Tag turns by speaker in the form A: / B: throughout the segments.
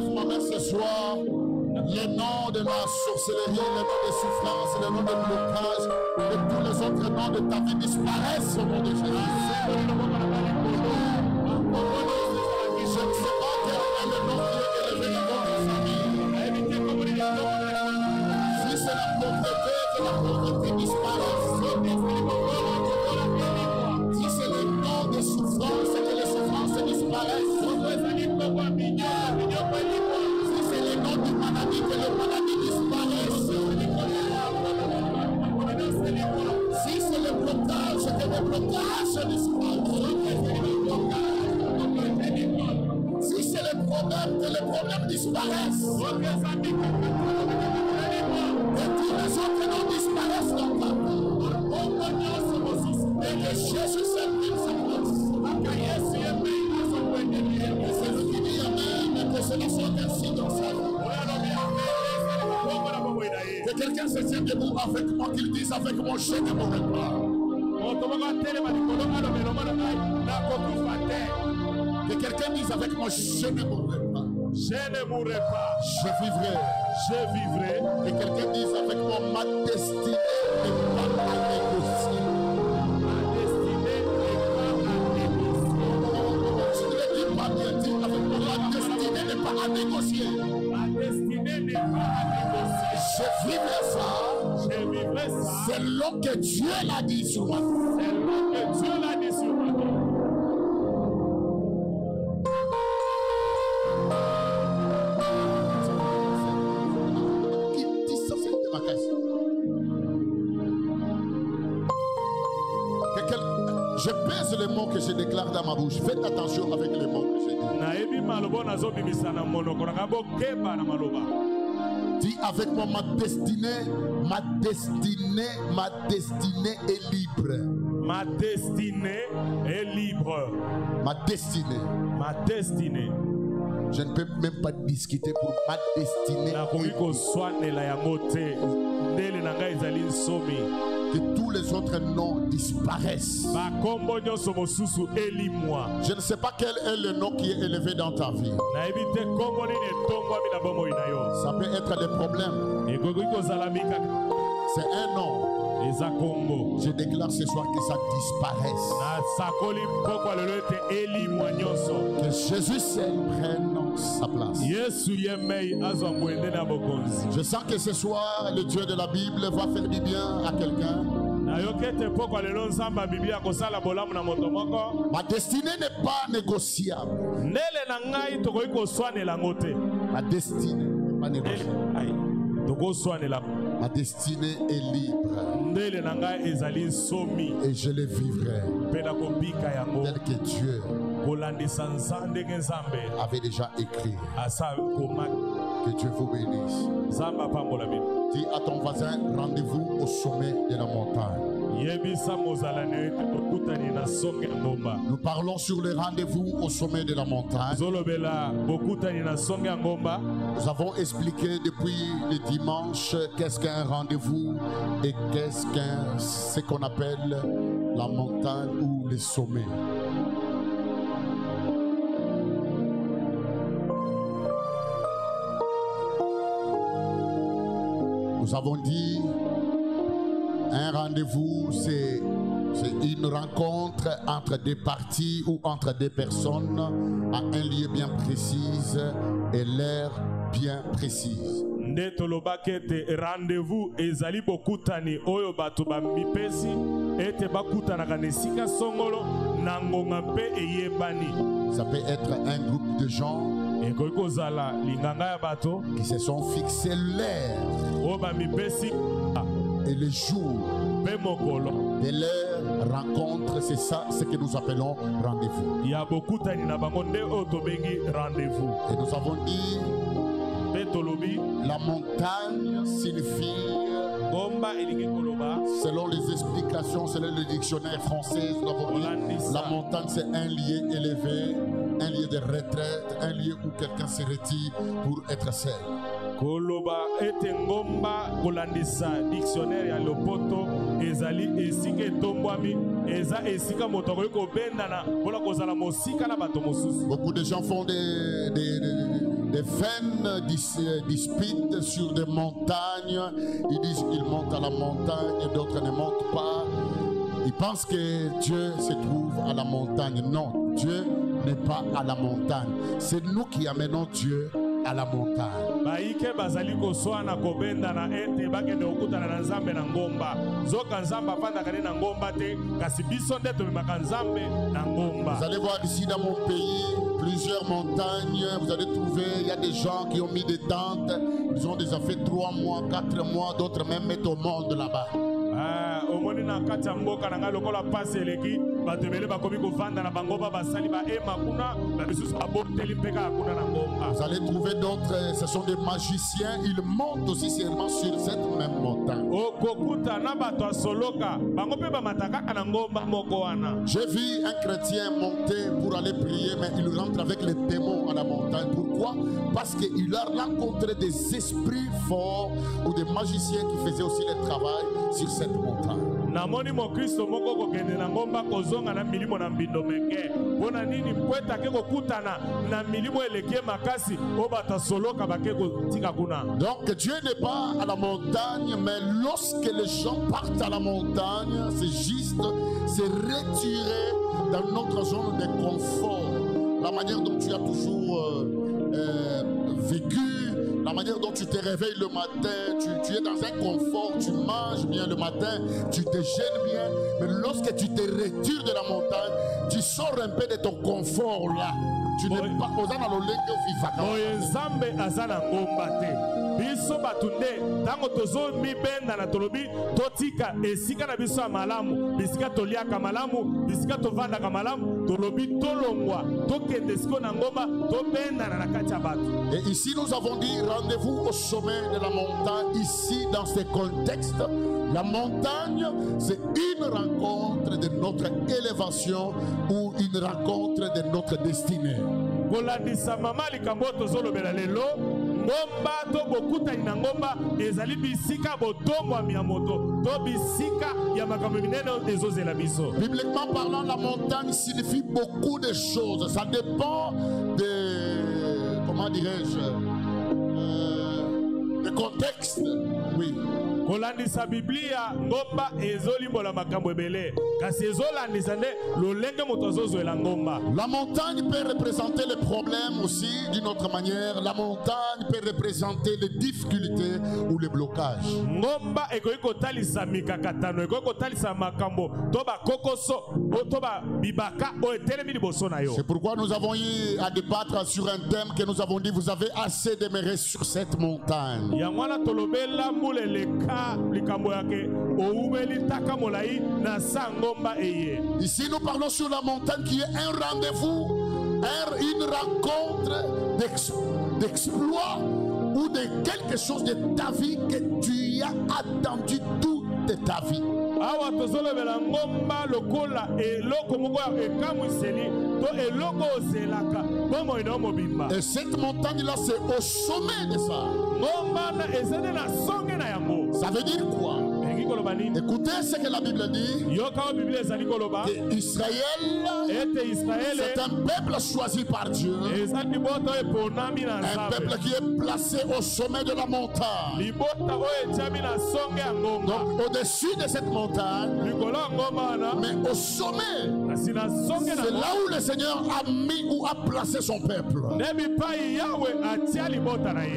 A: avec ma mère ce soir. Le nom de la sorcellerie, le nom de souffrance, le nom de blocage et tous les autres noms de ta vie disparaissent au nom de Jésus. Je ne sais pas quel est le nom qui est élevé dans ta famille. Si c'est la pauvreté, que la pauvreté disparaisse. Si c'est le nom de souffrance, que les souffrances disparaissent. Si c'est le nom de maladie, que les maladies disparaissent. Si c'est le blocage, que les blocages disparaissent. Si c'est le problème, que les problèmes disparaissent. Que tous les autres noms disparaissent dans ta vie. Et que Jésus s'appelle sa place. Et c'est lui qui dit Amen, que cela soit ainsi dans sa vie. Que quelqu'un se tienne debout avec moi, qu'il dise avec moi, je ne mourrai pas. Que quelqu'un dise avec moi, je ne mourrai pas.
B: Je ne mourrai pas.
A: Je vivrai.
B: Je vivrai.
A: Que quelqu'un dise avec moi, ma destinée n'est pas à négocier.
B: Ma destinée n'est pas à négocier.
A: Je ne le dis pas bien, dis avec moi, ma destinée n'est pas à négocier.
B: Ma destinée n'est pas à négocier.
A: Je vivrai ça.
B: Je vivrai ça.
A: Selon que Dieu l'a dit sur moi.
B: Selon que Dieu l'a dit sur moi.
A: Je pèse les mots que je déclare dans ma bouche. Faites attention avec les mots que je dis. Dis avec moi, ma destinée est libre.
B: Ma destinée est libre.
A: Ma destinée.
B: Ma destinée.
A: Je ne peux même pas discuter pour ma destinée. Que tous les autres noms disparaissent. Je ne sais pas quel est le nom qui est élevé dans ta vie. Ça peut être des problèmes. C'est un nom. Je déclare ce soir que ça disparaisse. Que Jésus seul prenne sa place. Je sens que ce soir, le Dieu de la Bible va faire du bien à quelqu'un. Ma destinée n'est pas négociable. Ma destinée n'est pas négociable. Ma destinée est libre. Et je le vivrai tel que Dieu avait déjà écrit. Que Dieu vous bénisse. Dis à ton voisin, rendez-vous au sommet de la montagne. Nous parlons sur le rendez-vous au sommet de la montagne. Nous avons expliqué depuis le dimanche qu'est-ce qu'un rendez-vous et ce qu'on appelle la montagne ou le sommet. Nous avons dit un rendez-vous, c'est une rencontre entre deux parties ou entre deux personnes à un lieu bien précis et l'heure bien précise.
B: Rendez-vous ezali bokutani oyo bato ba mipesi ete bakutana kanesika songolo nangonga mpe eyebani.
A: Ça peut être un groupe de gens qui se sont fixés l'heure et le jour de leur rencontre. C'est ça ce que nous appelons rendez-vous. Et nous avons dit la montagne signifie, selon les explications, selon le dictionnaire français, nous avons dit la montagne c'est un lieu élevé, un lieu de retraite, un lieu où quelqu'un se retire pour être seul.
B: Koloba ete ngomba kolandisa dictionnaire ya lopoto ezali esika etombwami eza esika moto akoki kobendana mpona kozala mosika na bato mosusu.
A: Beaucoup de gens font des des vaines disputent sur des montagnes. Ils disent qu'ils montent à la montagne et d'autres ne montent pas. Ils pensent que Dieu se trouve à la montagne. Non, Dieu n'est pas à la montagne. C'est nous qui amenons Dieu à la montagne.
B: Baike bazali koswana kobenda na ete bakende okutana na nzambe na ngomba. Zoka nzamba fanda kane na ngomba te kasi biso nde tomemaka nzambe na ngomba.
A: Vous allez voir ici dans mon pays plusieurs montagnes. Vous allez trouver, il y a des gens qui ont mis des tentes. Ils ont déjà fait 3 mois, 4 mois. D'autres même mettent au monde là-bas.
B: Omoni na kati ya mboka na ngai lokola pasi eleki bato ebele bakomi kovanda na bangomba basali baema kuna na bisusu baboteli mpe kaka kuna na ngomba.
A: Vous allez trouver d'autres, ce sont des magiciens. Ils montent aussi seulement sur cette même montagne.
B: Okokuta na bato asoloka bango mpe bamata kaka na ngomba moko wana.
A: J'ai vu un chrétien monter pour aller prier, mais il rentre avec les démons à la montagne. Pourquoi? Parce qu'il a rencontré des esprits forts ou des magiciens qui faisaient aussi le travail sur cette montagne.
B: Namoni mo Kristo moko kokende na ngomba kozonga na milimo na mbindo menge. Pona nini mkweta ke kokutana na milimo elekie makasi o bato soloka bake kotika kuna.
A: Donc Dieu n'est pas à la montagne, mais lorsque les gens partent à la montagne, c'est juste se retirer dans notre zone de confort. La manière dont tu as toujours vécu, la manière dont tu te réveilles le matin, tu es dans un confort, tu manges bien le matin, tu te gênes bien, mais lorsque tu te retires de la montagne, tu sors un peu de ton confort là. Tu n'es pas aux analolenge vivaka.
B: Nzambe azana ngomba te. Biso batunde tango tozo mi benda na tolobi totika esika na biso malamu, bisika toliaka malamu, bisika tovanda ka malamu, tolobi tolongwa, tokende siko na ngomba, to benda na kati ya bato.
A: Et ici nous avons dit rendez-vous au sommet de la montagne. Ici dans ce contexte, la montagne c'est une rencontre de notre élévation ou une rencontre de notre destinée.
B: Kolandisa mama likambo tozolobela lelo ngomba to bokuta ina ngomba ezali bisika botombo ya moto to bisika ya makambo minene ezozela biso.
A: Bibliquement parlant, la montagne signifie beaucoup de choses. Ça dépend de, comment dirais-je, de contexte. Oui.
B: Kolandisa Biblia ngomba ezolimbola makambo ebele kasi ezolandisa nde lolenge moto azozwela ngomba.
A: La montagne peut représenter les problèmes aussi d'une autre manière. La montagne peut représenter les difficultés ou les blocages.
B: Ngomba ekoki kotalisa mikakatano, ekoki kotalisa makambo to bakokoso to bibaka o etelemi liboso na yo.
A: C'est pourquoi nous avons eu à débattre sur un thème que nous avons dit vous avez assez demeuré sur cette montagne.
B: Yangwana tolobela muleleka likambo yake oubeli taka molai na sangomba eye.
A: Ici nous parlons sur la montagne qui est un rendez-vous, une rencontre d'exploit ou de quelque chose de ta vie que tu as attendu toute ta vie.
B: Awa tozolobela ngomba lokola eloko moko ya ekamwiseli to eloko ozelaka bomo ino mobimba.
A: Et cette montagne là c'est au sommet de ça.
B: Ngomba na ezene na songe na yango.
A: Ça veut dire quoi? Écoutez ce que la Bible dit. Que Israël c'est un peuple choisi par Dieu. Un peuple qui est placé au sommet de la montagne. Donc au-dessus de cette montagne, mais au sommet, c'est là où le Seigneur a mis ou a placé son peuple.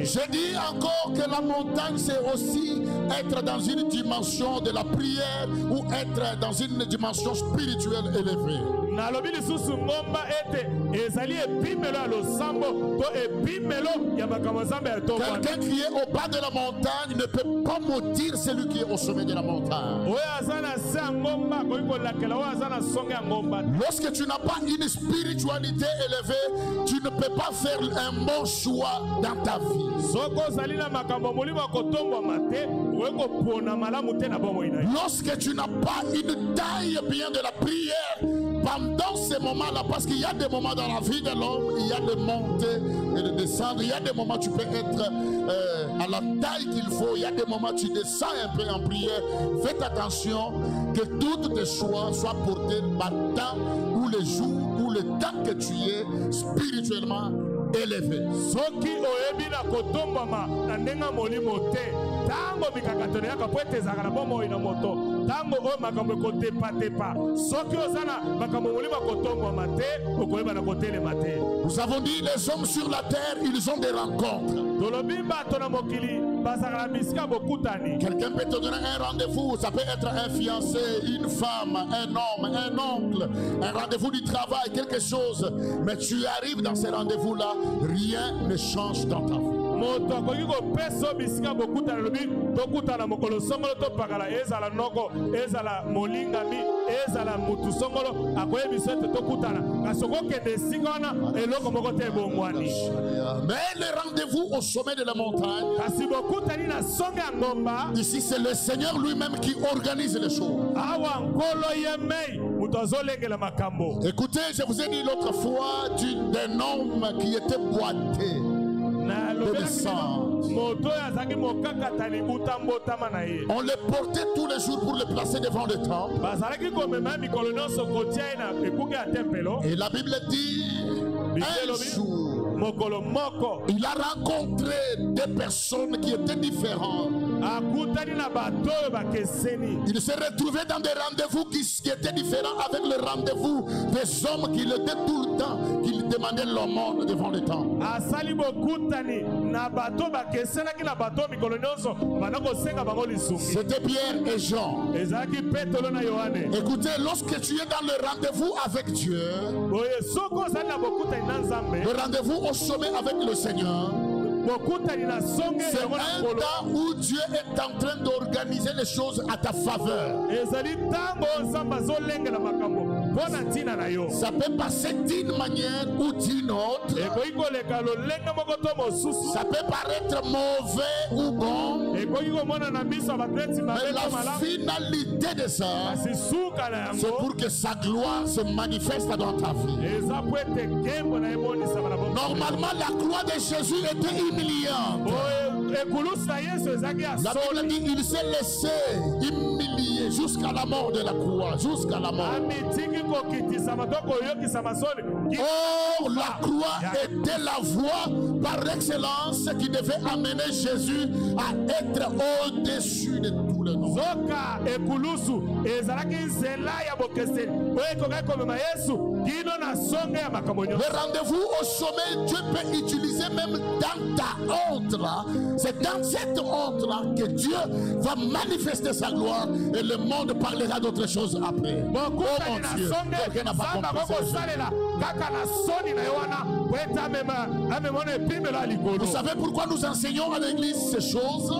A: Je dis encore que la montagne c'est aussi être dans une dimension de la prière ou être dans une dimension spirituelle élevée. Quelqu'un qui est au bas de la montagne ne peut pas maudire celui qui est au sommet de la montagne. Lorsque tu n'as pas une spiritualité élevée, tu ne peux pas faire un bon choix dans ta vie. Lorsque tu n'as pas une taille bien de la prière, pendant ces moments-là, parce qu'il y a des moments dans la vie de l'homme, il y a des montées et des descentes, il y a des moments où tu peux être à la taille qu'il faut, il y a des moments où tu descends un peu en prière. Faites attention que toutes tes choix soient portés matin ou le jour ou le temps que tu es spirituellement élevé.
B: Soki oyebi na kotombama na ndenga molimo te. Tango mikakato yaka poete ezaka na bomo ina moto. Tango o makambo kotepa tepa. Soki ozana makambo molimo kotombama te, okoyeba na kotelema te.
A: Nous avons dit les hommes sur la terre, ils ont des rencontres. Quelqu'un peut te donner un rendez-vous, ça peut être un fiancé, une femme, un homme, un oncle, un rendez-vous du travail, quelque chose. Mais tu arrives dans ces rendez-vous-là, rien ne change dans ta vie. Mais le rendez-vous au sommet de la montagne, ici c'est le Seigneur lui-même qui organise les choses. Écoutez, je vous ai dit l'autre fois d'un homme qui était boité de sang. On le portait tous les jours pour le placer devant le temple. Et la Bible dit, un jour, il a rencontré des personnes qui étaient différentes. Il s'est retrouvé dans des rendez-vous qui étaient différents avec le rendez-vous des hommes qui l'étaient tout le temps, qui lui demandaient l'aumône devant le temple. C'était Pierre et Jean. Écoutez, lorsque tu es dans le rendez-vous avec Dieu, le rendez-vous au sommet avec le Seigneur, c'est un temps où Dieu est en train d'organiser les choses à ta faveur. Ça peut passer d'une manière ou d'une autre. Ça peut paraître mauvais ou bon. Mais la finalité de ça, c'est pour que sa gloire se manifeste dans ta vie. Normalement, la croix de Jésus était humiliante. La Bible dit qu'il s'est laissé humilier jusqu'à la mort de la croix, jusqu'à la mort. Oh, la croix était la voie par excellence qui devait amener Jésus à être au-dessus de tous les noms. Le rendez-vous au sommet, Dieu peut utiliser même dans ta honte là. C'est dans cette honte là que Dieu va manifester sa gloire et le monde parlera d'autre chose après. Oh mon Dieu, quelqu'un n'a pas compris. Vous savez pourquoi nous enseignons à l'église ces choses?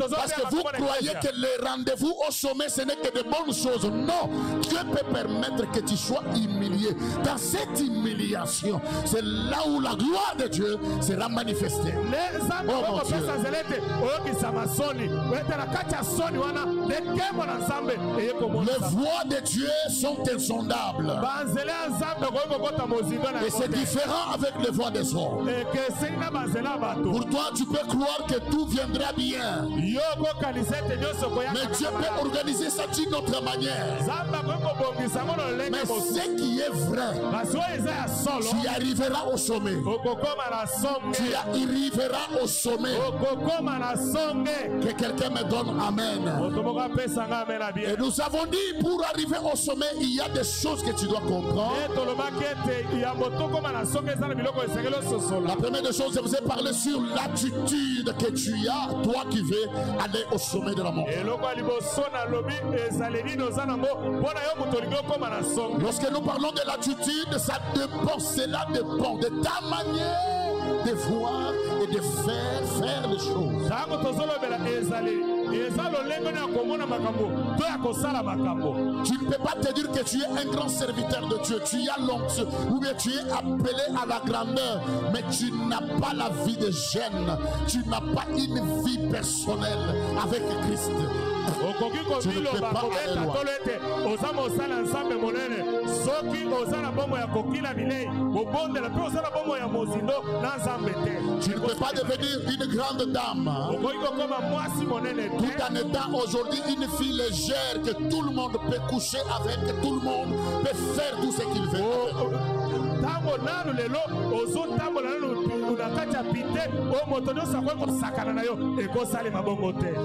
A: Parce que vous croyez que le rendez-vous au sommet ce n'est que de bonnes choses. Non, Dieu peut permettre que tu sois humilié. Dans cette humiliation, c'est là où la gloire de Dieu sera manifestée. Oh mon Dieu. Les voies de Dieu sont insondables. Et c'est différent avec les voies des hommes. Pour toi, tu peux croire que tout viendra bien. Mais Dieu peut organiser ça d'une autre manière. Mais ce qui est vrai, tu arriveras au sommet. Tu arriveras au sommet. Que quelqu'un me donne amen. Et nous avons dit, pour arriver au sommet, il y a des choses que tu dois comprendre. La première des choses, je vous ai parlé sur l'attitude que tu as, toi qui veux aller au sommet de la montagne. Lorsque nous parlons de l'attitude, ça dépend, cela dépend de ta manière de voir et de faire les choses. Tu ne peux pas te dire que tu es un grand serviteur de Dieu, tu as l'onction, ou bien tu es appelé à la grandeur, mais tu n'as pas la vie de jeune, tu n'as pas une vie personnelle avec Christ. Tu ne peux pas aller loin. Tu ne peux pas devenir une grande dame Tout en étant aujourd'hui une fille légère que tout le monde peut coucher avec, que tout le monde peut faire tout ce qu'il veut.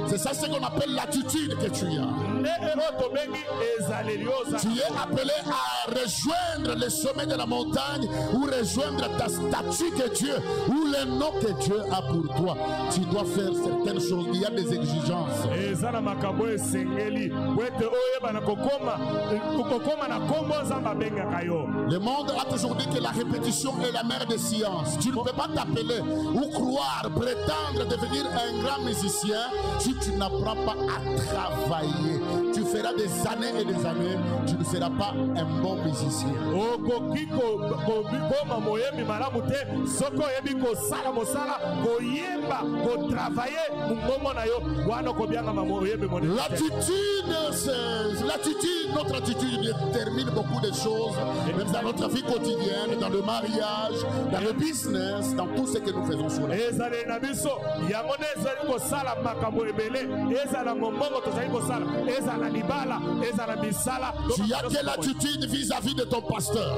A: C'est ça ce qu'on appelle l'attitude que tu as. Tu es appelé à rejoindre le sommet de la montagne ou rejoindre ta statue que Dieu ou le nom que Dieu a pour toi. Tu dois faire certaines choses. Il y a des exigences. Le monde a toujours dit que la répétition est la mère des sciences. Tu ne peux pas t'appeler ou croire, prétendre devenir un grand musicien si tu n'apprends pas à travailler. Tu feras des années et des années, tu ne seras pas un bon musicien. Notre attitude détermine beaucoup de choses, même dans notre vie quotidienne, dans le mariage, dans le business, dans tout ce que nous faisons sur la terre. Tu as quelle attitude vis-à-vis de ton pasteur?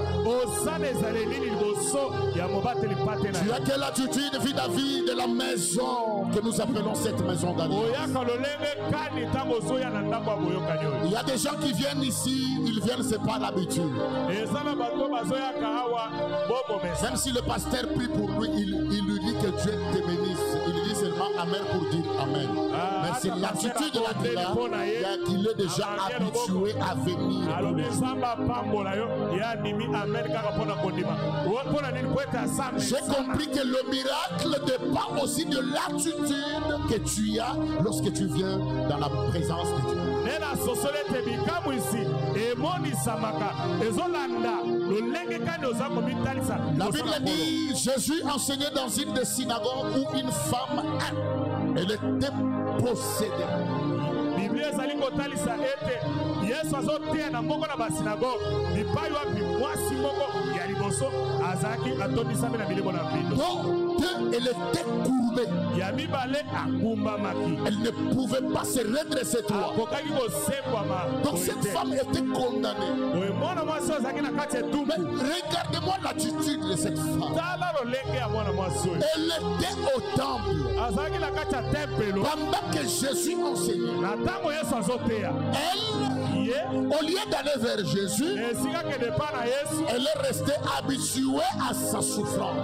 A: Tu as quelle attitude vis-à-vis de la maison que nous appelons cette maison d'alliance? Il y a des gens qui viennent ici, ils viennent, c'est pas l'habitude. Même si le pasteur prie pour lui, il lui dit que Dieu te bénisse. Il dit seulement Amen pour dire Amen. Mais c'est l'attitude là qu'il est déjà habitué à venir. J'ai compris que le miracle dépend aussi de l'attitude que tu as lorsque tu viens dans la présence de Dieu. La Bible dit, Jésus enseignait dans une des synagogues où une femme, elle était possédée. Donc, elle était courbée. Elle ne pouvait pas se redresser droit. Donc cette femme était condamnée. Mais regardez-moi l'attitude de cette femme. Elle était au temple. Pendant que Jésus enseignait. Elle, au lieu d'aller vers Jésus, elle est restée habituée à sa souffrance.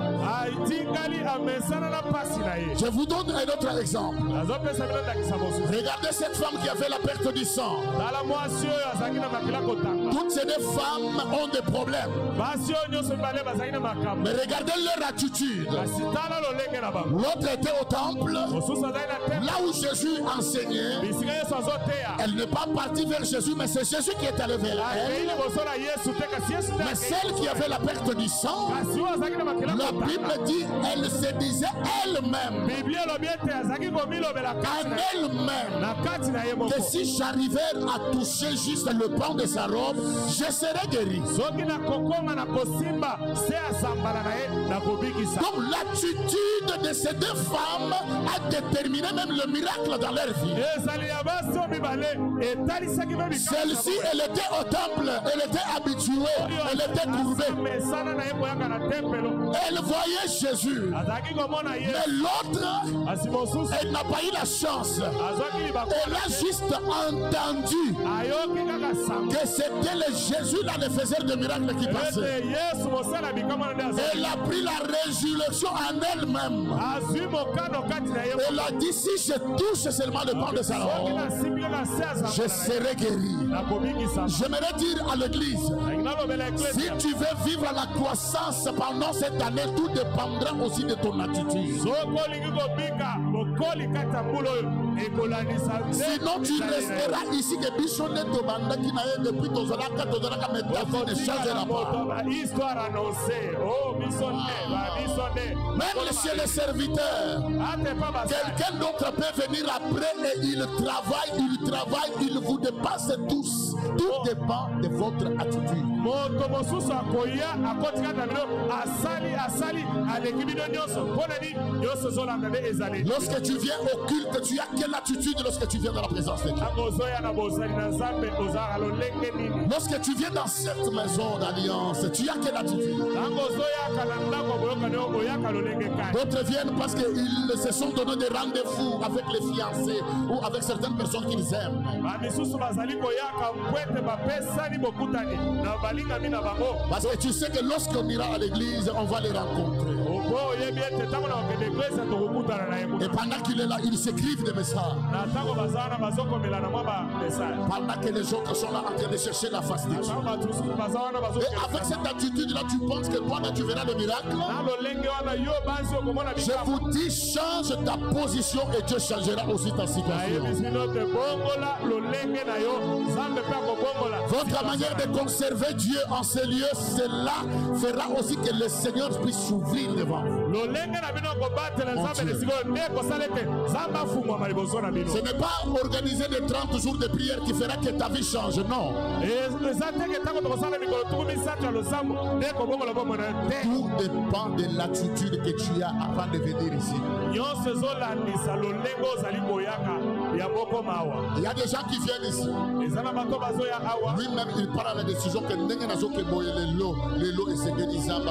A: Je vous donne un autre exemple. Regardez cette femme qui a fait la perte du sang. Toutes ces deux femmes ont des problèmes. Mais regardez leur attitude. L'autre était au temple, là où Jésus enseignait. Elle n'est pas partie vers Jésus, mais c'est Jésus qui est allé vers elle. Mais celle qui avait la perte du sang, la Bible dit, elle se disait elle-même, que si j'arrivais à toucher juste le pan de sa robe, je serais guéri. Donc l'attitude de ces deux femmes a déterminé même le miracle dans leur vie. Celle-ci, elle était au temple, elle était habituée, elle était courbée. Elle voyait Jésus. Mais l'autre, elle n'a pas eu la chance. Elle a juste entendu que c'était le Jésus là, le faiseur de miracles qui passait. Elle a pris la résurrection en elle-même. Elle a dit, si je touche seulement le pan de sa robe, je serai guéri. J'aimerais dire à l'église, si tu veux vivre la croissance pendant cette année, tout dépendra aussi de ton attitude. Sinon tu resteras ici que Bichonnet Tobanda qui n'a eu depuis ton zolaka mais ta vie ne changera pas. Même chez les serviteurs, quelqu'un d'autre peut venir après et il travaille, il vous dépasse tous. Tout dépend de votre attitude. Lorsque tu viens au culte, tu as quelle attitude lorsque tu viens dans la présence de Dieu? Lorsque tu viens dans cette maison d'alliance, tu as quelle attitude? D'autres viennent parce qu'ils se sont donné des rendez-vous avec les fiancés ou avec certaines personnes qu'ils aiment. Parce que tu sais que lorsqu'on ira à l'église, on va les rencontrer. Et pendant qu'il est là, ils s'écrivent des messages. Pendant que les autres sont là en train de chercher la face de Dieu. Et avec cette attitude-là, tu penses que toi, tu verras le miracle? Je vous dis, change ta position et Dieu changera aussi ta situation. Votre manière de conserver Dieu en ces lieux, cela fera aussi que le Seigneur puisse s'ouvrir devant vous. Ce n'est pas organiser des 30 jours de prière qui fera que ta vie change, non. Tout dépend de l'attitude que tu as avant de venir ici. Il y a des gens qui viennent ici. Lui-même, il prend la décision que le lot est sécurisable.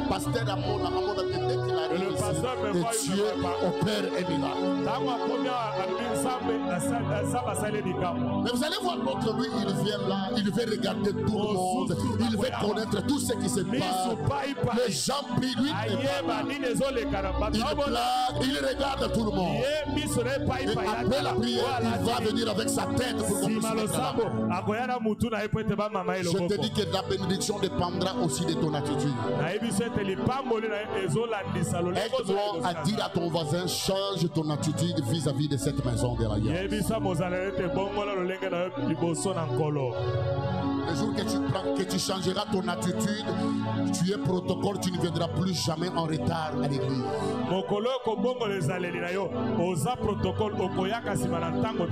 A: Pasteur Amona et Dieu opère un miracle. Mais vous allez voir l'autre, lui, il vient là, il veut regarder tout le monde, il veut connaître tout ce qui se passe. Les gens prient, lui, il regarde tout le monde. Et après la prière, il va venir avec sa tête pour qu'on puisse mettre là. Je te dis que la bénédiction dépendra aussi de ton attitude. Aide-moi à dire à ton voisin, change ton attitude vis-à-vis de cette maison de l'alliance. Le jour que tu changeras ton attitude, tu es protocole, tu ne viendras plus jamais en retard à l'église.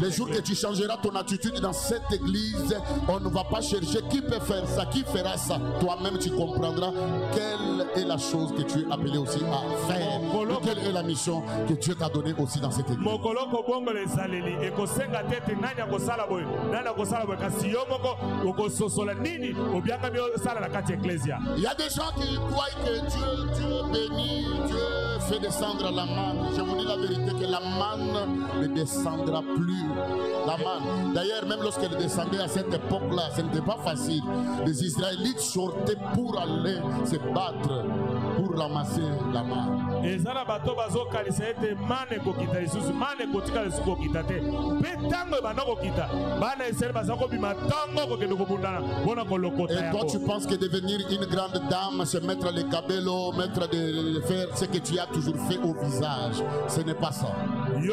A: Le jour que tu changeras ton attitude dans cette église, on ne va pas chercher qui peut faire ça, qui fera ça. Toi-même, tu comprendras quelle est la chose que tu es appelé aussi à faire. Quelle est la mission que Dieu t'a donnée aussi dans cette église. Il y a des gens qui croient que Dieu bénit, Dieu fait descendre la manne. Je vous dis la vérité que la manne ne descendra plus. La manne. D'ailleurs, même lorsqu'elle descendait à cette époque-là, ce n'était pas facile. Les Israélites sortaient pour aller se battre, pour ramasser la manne. Et toi tu penses que devenir une grande dame, se mettre les cabellos, de faire ce que tu as toujours fait au visage, ce n'est pas ça. Le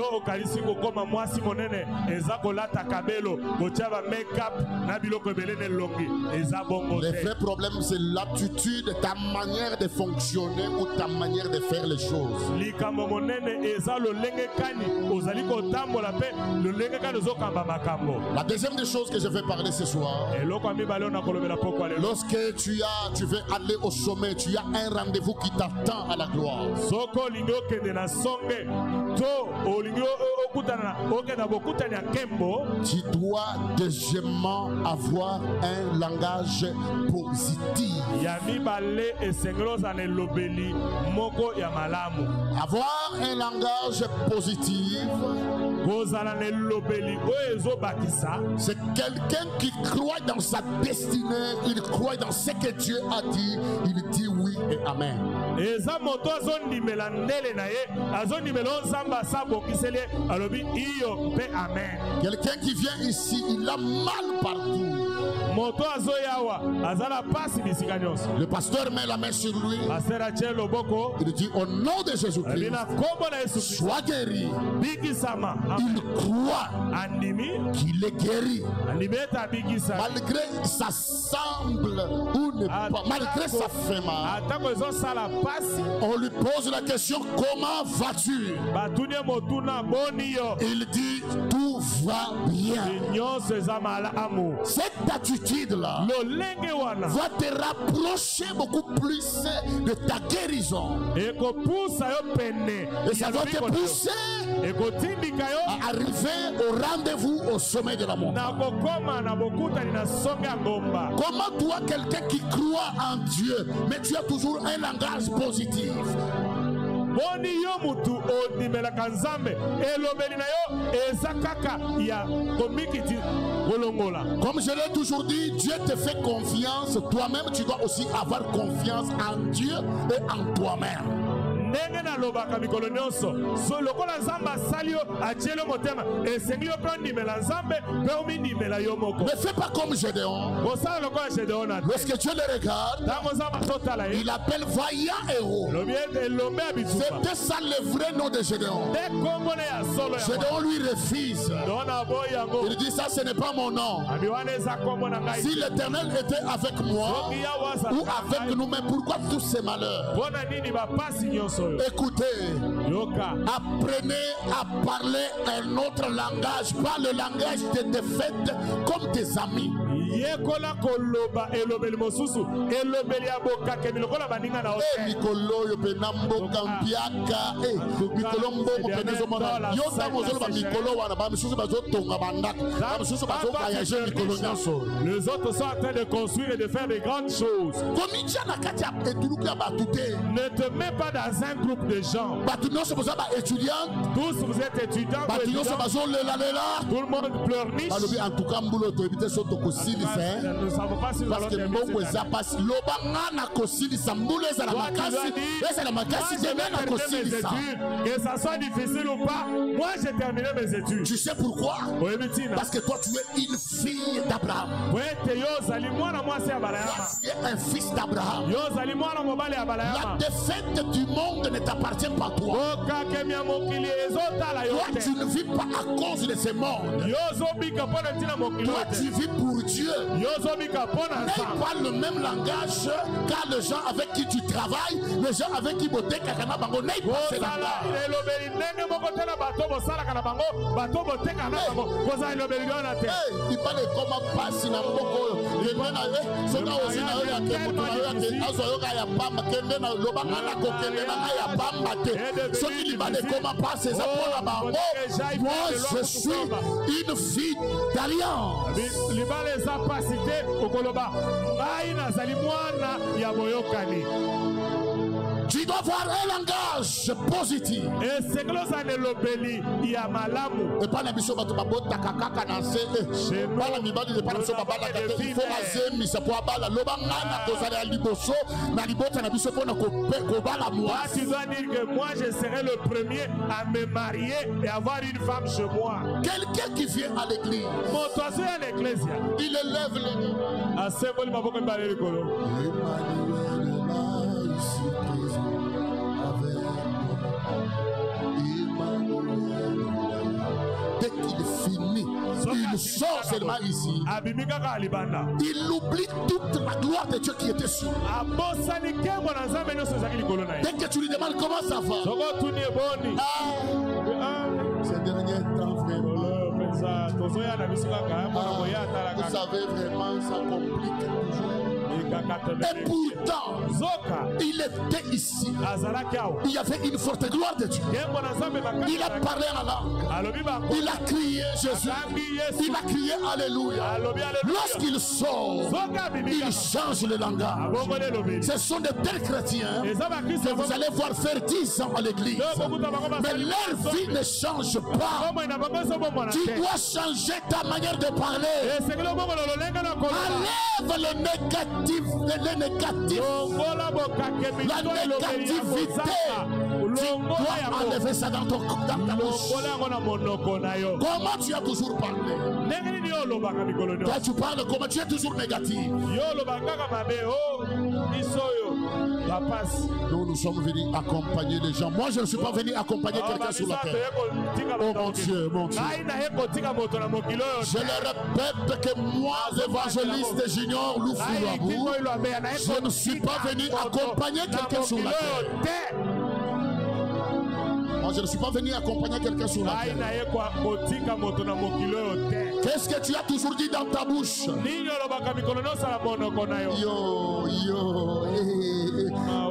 A: vrai problème, c'est l'attitude, ta manière de fonctionner ou ta manière de faire les choses. La deuxième des choses que je vais parler ce soir, lorsque tu veux aller au sommet, tu as un rendez-vous qui t'attend à la gloire. Tu dois deuxièmement avoir un langage positif. Avoir un langage positif, c'est quelqu'un qui croit dans sa destinée, il croit dans ce que Dieu a dit, il dit oui et amen. Quelqu'un qui vient ici, il a mal partout. Le pasteur met la main sur lui. Il dit au nom de Jésus-Christ, sois guéri. Il croit qu'il est guéri. Malgré ça semble ou ne pas, malgré ça fait mal. On lui pose la question, comment vas-tu? Il dit tout va bien. Cette attitude attitude là va te rapprocher beaucoup plus de ta guérison. Et ça va te pousser à arriver au rendez-vous au sommet de la montagne. Comment toi, quelqu'un qui croit en Dieu, mais tu as toujours un langage positif?
B: Boni yo mutu odimelaka nzambe elobeli na yo ezakaka ya komikiti golongola.
A: Comme je l'ai toujours dit, Dieu te fait confiance. Toi-même, tu dois aussi avoir confiance en Dieu et en toi-même.
B: Ne
A: fais pas comme Gédéon. Lorsque Dieu le regarde, il appelle vaillant héros. C'était ça le vrai nom de Gédéon. Gédéon lui refuse. Il dit ça, ce n'est pas mon nom. Si l'Éternel était avec moi ou avec nous-mêmes, pourquoi tous ces malheurs? Écoutez, apprenez à parler un autre langage, pas le langage de défaite, comme des amis.
B: Les autres sont en train de construire et de faire des grandes choses. Ne te mets pas dans un groupe de gens. Tous vous êtes étudiants. Tout le monde pleurniche.
A: En tout cas, nous ne savons pas si nous allons terminer.
B: Que ça soit difficile ou pas, moi j'ai terminé mes études.
A: Tu sais pourquoi? Parce que toi tu es une fille d'Abraham. Tu es un fils d'Abraham. La défaite du monde ne t'appartient pas toi. Toi tu ne vis pas à cause de ce monde. Toi tu vis pour Dieu. N'aie pas le même langage car les gens avec qui tu travailles, les gens avec qui tu travailles, n'aie pas ce langage. Il parle comment passer dans le moi je suis une fille d'alliance. Tu dois avoir un langage positif. Et pas la mission de Babota Kaka Nansé. Pas la mibali de Panaso Babala. Il faut raser, mais ça peut avoir la Lobangana, Kozale Aliboso, Nalibota Nabiso Pona Kobala moi.
B: Tu dois dire que moi je serai le premier à me marier et avoir une femme chez moi.
A: Quelqu'un qui vient à l'église.
B: Il élève le nom.
A: Dès qu'il finit, il sort seulement ici. Il oublie toute la gloire de Dieu qui était sur lui. Dès que tu lui demandes comment ça va, ces derniers temps vraiment, vous savez vraiment ça complique toujours. Et pourtant, il était ici. Il y avait une forte gloire de Dieu. Il a parlé en langue. Il a crié Jésus. Il a crié Alléluia. Lorsqu'il sort, il change le langage. Ce sont de tels chrétiens que vous allez voir faire 10 ans à l'église. Mais leur vie ne change pas. Tu dois changer ta manière de parler. Enlève le négatif. La négativité. Tu dois enlever ça dans ta bouche. Comment tu as toujours parlé? Toi tu parles comment tu es toujours négatif. Nous sommes venus accompagner les gens. Moi je ne suis pas venu accompagner quelqu'un sur la terre. Oh mon Dieu, mon Dieu. Je le répète que moi, l'évangéliste Junior Loufouabou, je ne suis pas venu accompagner quelqu'un sur la terre. Moi, je ne suis pas venu accompagner quelqu'un sur la terre. Qu'est-ce que tu as toujours dit dans ta bouche? Yo, yo.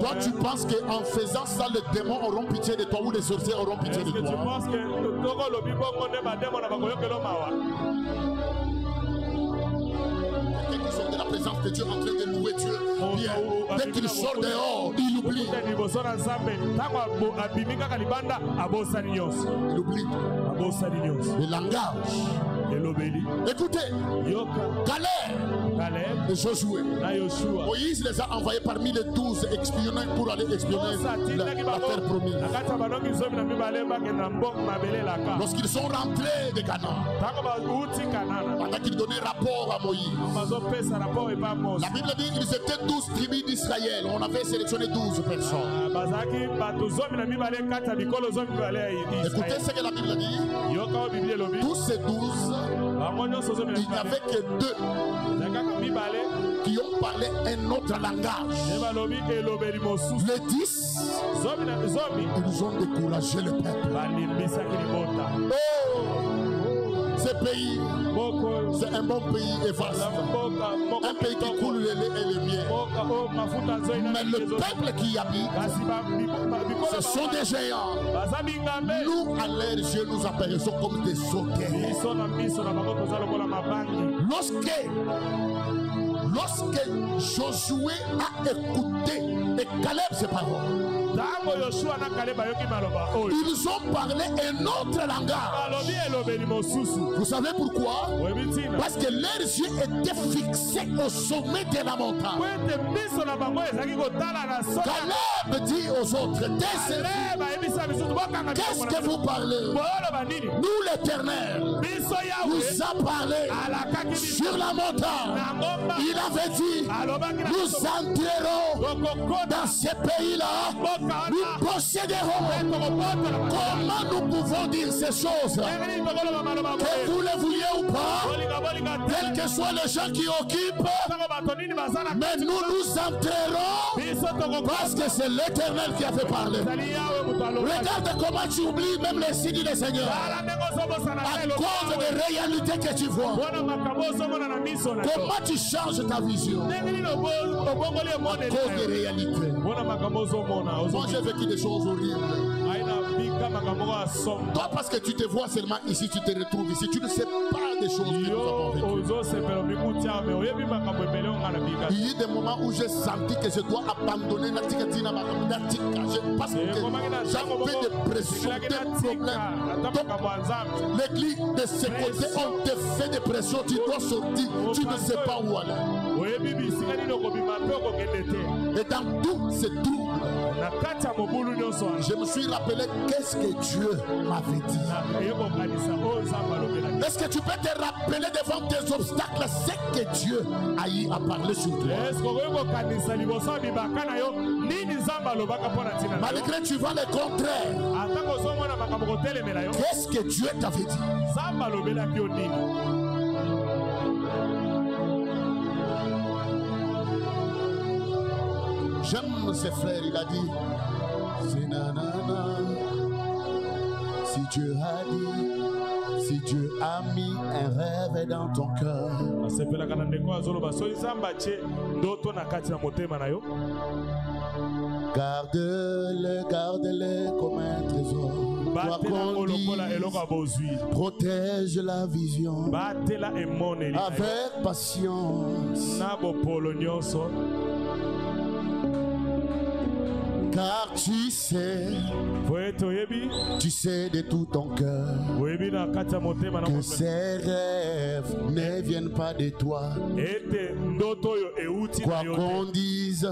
A: Toi, tu penses qu'en faisant ça, les démons auront pitié de toi ou les sorciers auront pitié de toi?
B: Tu penses que
A: quelqu'un qui sort de la présence de Dieu en train de louer Dieu, bien, dès qu'il sort dehors, il oublie. Il oublie le langage. Écoutez, Caleb et Josué, Moïse les a envoyés parmi les 12 espionnés pour aller espionner la terre promise. Lorsqu'ils sont rentrés de Canaan, pendant qu'ils donnaient rapport à Moïse, la Bible dit qu'ils étaient 12 tribus d'Israël. On avait sélectionné 12 personnes. Écoutez ce que la Bible dit. Tous ces 12, il n'y avait que 2 qui ont parlé un autre langage. Les 10, ils ont découragé le peuple. Oh, ce pays, c'est un bon pays et vaste. Un pays qui coule le lait et le miel. Mais le peuple qui y habite, ce sont des géants. Nous, à leurs yeux, nous apparaissons comme des sauterelles. Lorsque Josué a écouté et Caleb ses paroles, ils ont parlé un autre langage. Vous savez pourquoi? Parce que leurs yeux étaient fixés au sommet de la montagne. Caleb dit aux autres, qu'est-ce que vous parlez? Nous, l'Éternel, nous a parlé sur la montagne. Il avait dit, nous entrerons dans ce pays-là, nous posséderons. Comment nous pouvons dire ces choses? Que vous le vouliez ou pas, quels que soient les gens qui occupent, mais nous entrerons parce que c'est l'Éternel qui a fait parler. Regarde comment tu oublies même les signes du Seigneur à cause des réalités que tu vois. Comment tu changes ta vision à cause des réalités. Moi j'ai vécu des choses horribles. Toi parce que tu te vois seulement ici, tu te retrouves ici, tu ne sais pas des choses que nous avons vécues. Il y a des moments où j'ai senti que je dois abandonner parce que j'avais des pressions, des problèmes. L'église de ce côté, on te fait des pressions, tu dois sortir, tu ne sais pas où aller. Et dans tous ces troubles, je me suis rappelé qu'est-ce que Dieu m'avait dit. Est-ce que tu peux te rappeler devant tes obstacles ce que Dieu a eu à parler sur toi? Malgré tu vois le contraire, qu'est-ce que Dieu t'avait dit? J'aime ses frères, il a dit, c'est nanana. Si Dieu a dit, si Dieu a mis un rêve dans ton cœur, garde-le, garde-le comme un trésor. Toi conduis, protège la vision avec patience. Car tu sais de tout ton cœur que ces rêves ne viennent pas de toi. Quoi qu'on dise,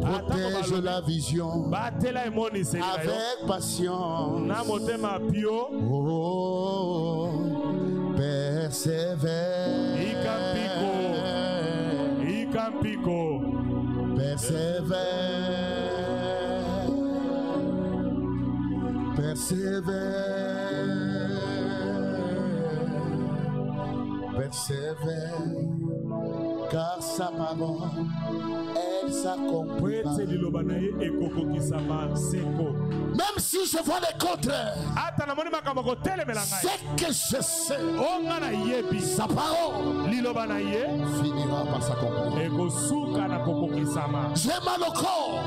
A: protège la vision avec patience. Oh, persévère. Persévère. car sa parole, elle s'accomplit. Même si je vois le contraire, c'est que je sais, sa parole finira par s'accomplir. J'ai mal au corps,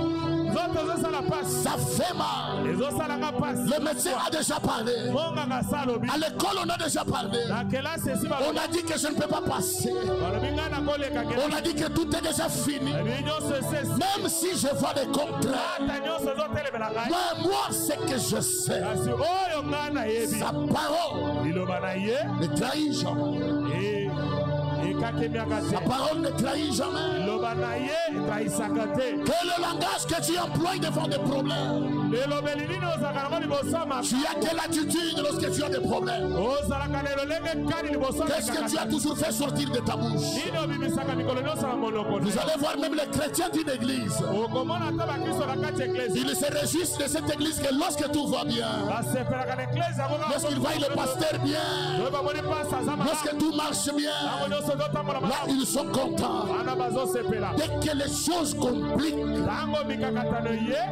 A: ça fait mal. Le médecin a déjà parlé, à l'école on a déjà parlé, on a dit que je ne peux pas passer, on a dit que tout est déjà fini. Même si je vois le contraire, moi c'est que je sais, sa parole ne trahit jamais. Sa parole ne trahit jamais. Quel est le langage que tu emploies devant des problèmes? Tu as quelle attitude lorsque tu as des problèmes? Qu'est-ce que tu as toujours fait sortir de ta bouche? Vous allez voir même les chrétiens d'une église, ils se réjouissent de cette église que lorsque tout va bien, lorsqu'ils voient le pasteur bien, lorsque tout marche bien, là ils sont contents. Dès que les choses compliquent,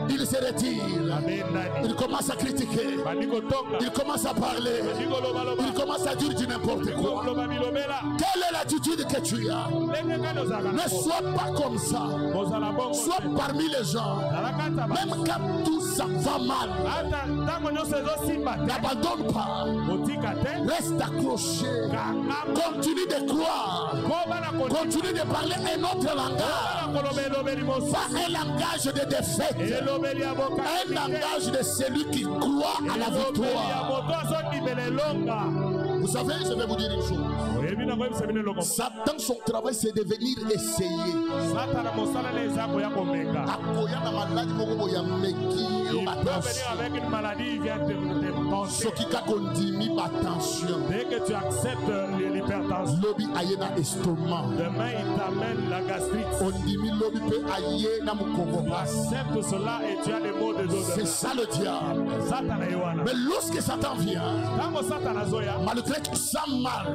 A: ils se retirent. Ils commencent à critiquer, ils commencent à parler, ils commencent à dire du n'importe quoi. Quelle est l'attitude que tu as? Ne sois pas comme ça. Sois parmi les gens. Même quand tout ça va mal, n'abandonne pas. Reste accroché. Continue de croire. Continue de parler un autre langage. Pas un langage de défaite. Un langage de celui qui croit à la victoire. Vous savez, je vais vous dire une chose. Satan, son travail, c'est de venir essayer.
B: Dès que tu acceptes l'hypertension, demain il t'amène la gastrite. Accepte cela et tu as les mots de dos.
A: C'est ça le diable. Mais lorsque Satan vient, malgré que ça mal,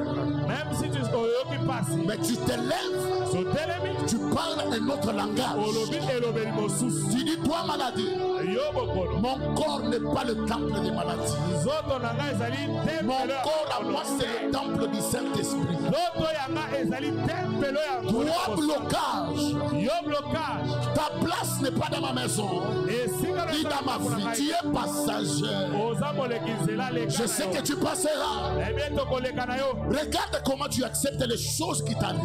B: même si tu passes,
A: mais tu te lèves, tu parles un autre langage. Tu dis, toi maladie, mon corps n'est pas le temple des maladies. Mon corps à moi c'est le temple du Saint-Esprit. Toi blocage, ta place n'est pas dans ma maison ni dans ma vie. Tu es passager. Je sais que tu passeras. Regarde comment tu acceptes les choses qui t'arrivent.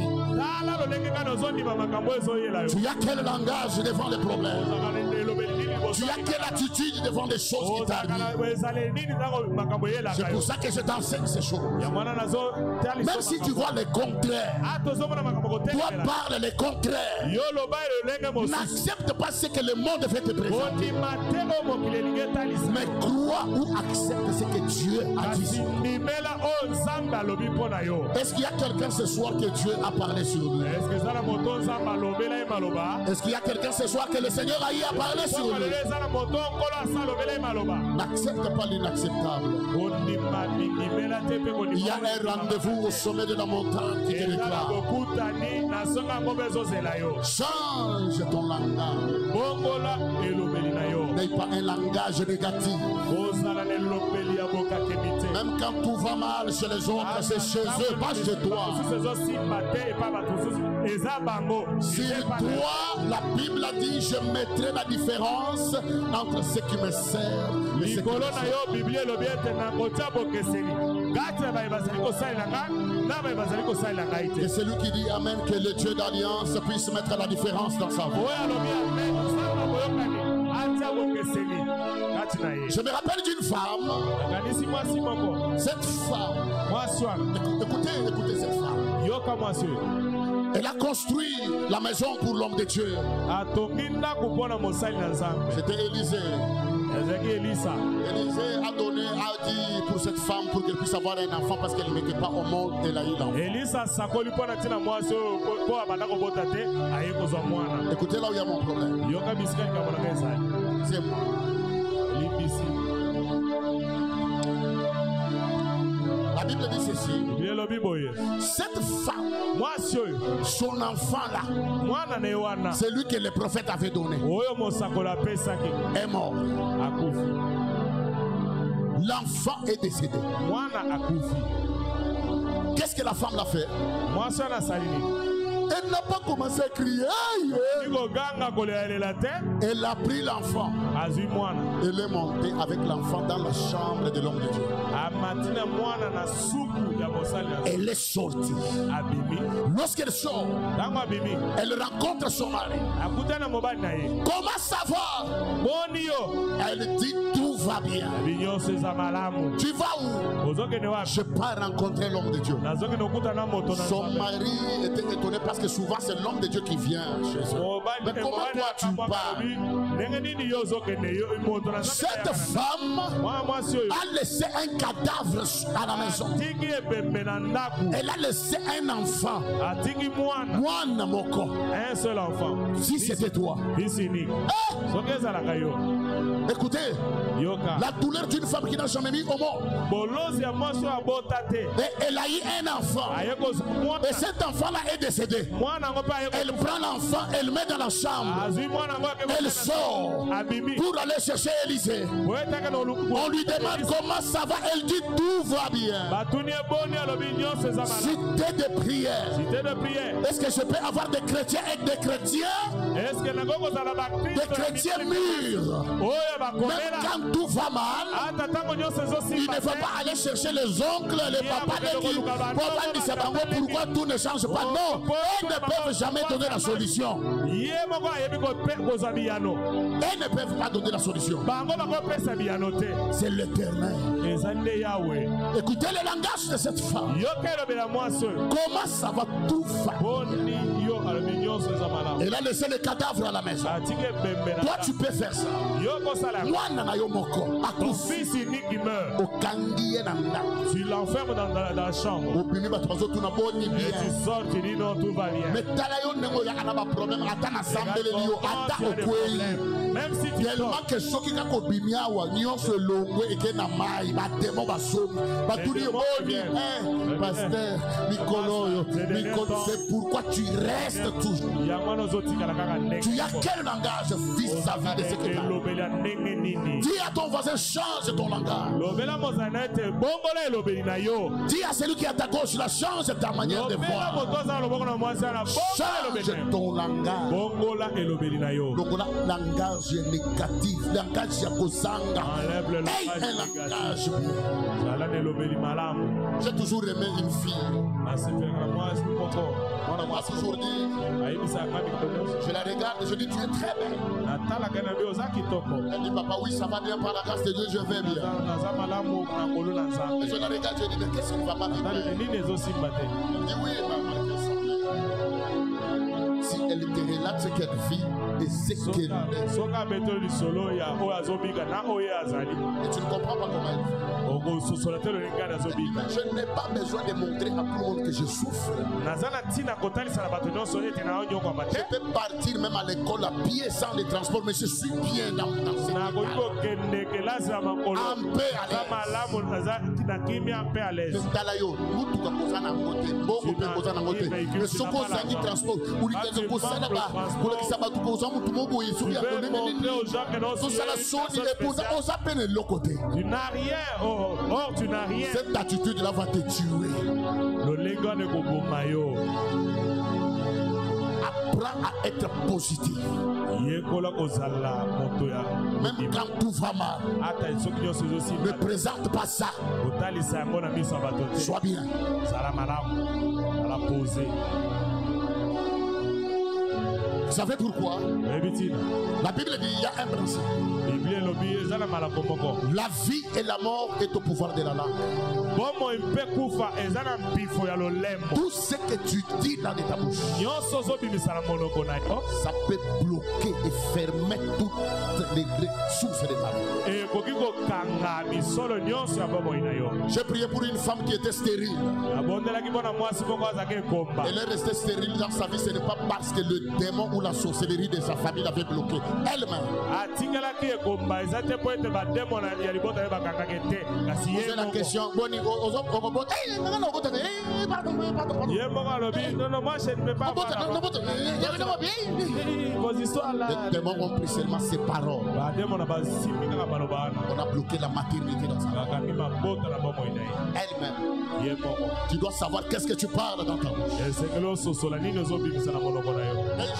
A: Tu as quel langage devant les problèmes? Tu as quelle attitude devant les choses qui t'arrivent? C'est pour ça que je t'enseigne ces choses. Même si tu vois le contraire, toi parle le contraire. N'accepte pas ce que le monde veut te présenter, mais crois ou accepte ce que Dieu a dit. Est-ce qu'il y a quelqu'un ce soir que Dieu a parlé sur lui? Est-ce qu'il y a quelqu'un ce soir que le Seigneur a eu à parler sur lui? N'accepte pas l'inacceptable. Il y a un rendez-vous au sommet de la montagne qui te déclare. Change ton langage. N'aie pas un langage négatif. Même quand tout va mal chez les autres, c'est chez eux, pas chez toi. Sur toi, la Bible a dit, je mettrai la différence entre ceux qui me servent et ceux qui me servent. Et celui qui dit Amen, que le Dieu d'alliance puisse mettre la différence dans sa vie. Je me rappelle d'une femme. Cette femme, écoutez cette femme. Elle a construit la maison pour l'homme de Dieu. C'était Élisée. Élisée a donné, a dit pour cette femme pour qu'elle puisse avoir un enfant parce qu'elle ne mettait pas au monde, elle a eu l'enfant. Écoutez là où il y a mon problème. C'est moi. La Bible dit ceci.
B: Bible lobi boye.
A: Cette femme,
B: Mwasi oyo.
A: son enfant là,
B: Mwana ne wana.
A: celui que le prophète avait donné,
B: Oyo mosakola pesaki.
A: est mort.
B: Akufi.
A: L'enfant est décédé.
B: Mwana akufi.
A: Qu'est-ce que la femme l'a fait?
B: Mwasi ana salini.
A: Elle n'a pas commencé à crier. Aïe!
B: Niko ganga kolealela te.
A: Elle a pris l'enfant.
B: Azui mwana.
A: Elle est montée avec l'enfant dans la chambre de l'homme de Dieu.
B: Amatina mwana na suku ya mosali.
A: Elle est sortie.
B: Abimi.
A: Lorsqu'elle sort,
B: Tango abimi.
A: elle rencontre son mari.
B: Akutana mobali na ye.
A: Comment ça va?
B: Boni yo.
A: Elle dit tout va bien.
B: Binyo seza malamu.
A: Tu vas où?
B: Ozoke ne wa.
A: Je pars rencontrer l'homme de Dieu.
B: Nazoke no kutana moto na.
A: Son mari était étonné parce que souvent c'est l'homme de Dieu qui vient chez eux. Mais comment toi tu pars? Cette femme a laissé un cadavre à la maison. Elle a laissé un enfant. Mwana moko.
B: Un seul enfant.
A: Si c'était toi. Écoutez, la douleur d'une femme qui n'a jamais mis au monde. Et elle a eu un enfant. Et cet enfant-là est décédé. Elle prend l'enfant, elle met dans la chambre. Elle sort pour aller chercher Élisée. On lui demande comment ça va. Elle dit tout va bien. Cité de prière. Est-ce que je peux avoir des chrétiens et des chrétiens? Des chrétiens mûrs. Même quand tout va mal, il ne faut pas aller chercher les oncles, les papas, pourquoi tout ne change pas. Non, ils ne peuvent jamais donner la solution. Ils ne peuvent pas donner la solution. C'est l'Éternel. Écoutez le langage de cette femme. Comment ça va tout faire? Elle a laissé le cadavre à la maison. Toi tu peux faire ça.
B: Tu l'enfermes dans la chambre. Et tu sors, tu dis non, tout va bien. Même si tu
A: tellement que soki ka kobimia wa nyonso longwe eke na mai batemo basomi batuli boni pasteur Nicolo, c'est pourquoi tu restes toujours. Tu as quel langage vis-à-vis de ce que tu as? Dis à ton voisin, change ton langage. Dis à celui qui est à ta gauche, change ta manière de voir. Change ton langage. Langage négatif, langage yakozanga. Hey, un langage bien. J'ai toujours aimé une fille. Aujourd'hui, je la regarde et je dis tu es très belle. Elle dit papa oui ça va bien par la grâce de Dieu, je vais bien. Et je la regarde et je dis mais qu'est-ce qui ne va pas bien? Elle dit oui maman. Si elle te relate ce qu'elle vit et ce qu'elle est. Et tu ne comprends pas comment elle vit. Je n'ai pas besoin de montrer à tout le monde que je souffre. Je peux partir même à l'école à pied sans les transports, mais je suis bien dans ce
B: tu n'as rien. Or, tu n'as rien.
A: Cette attitude-là va te tuer. Apprends à être positif. Même quand tout va mal, ne présente pas ça. Sois bien. Vous savez pourquoi? La Bible dit il y a un principe. La vie et la mort est au pouvoir de la langue. Tout ce que tu dis dans ta bouche, ça peut bloquer et fermer toutes les sources de ta vie. J'ai prié pour une femme qui était stérile. Elle est restée stérile dans sa vie. Ce n'est pas parce que le démon ou la sorcellerie de sa famille l'avait bloquée. Elle-même.
B: engomba ezate po ete bademo ya libota bakangaka te kasi ye
A: la question boni okobota
B: ye moko alobi non moi je ne peux pas vos histoires là
A: les démons ont pris seulement ses paroles. On a bloqué la maternité dans sa elle-même. Tu dois savoir qu'est-ce que tu parles dans ta bouche. N'aie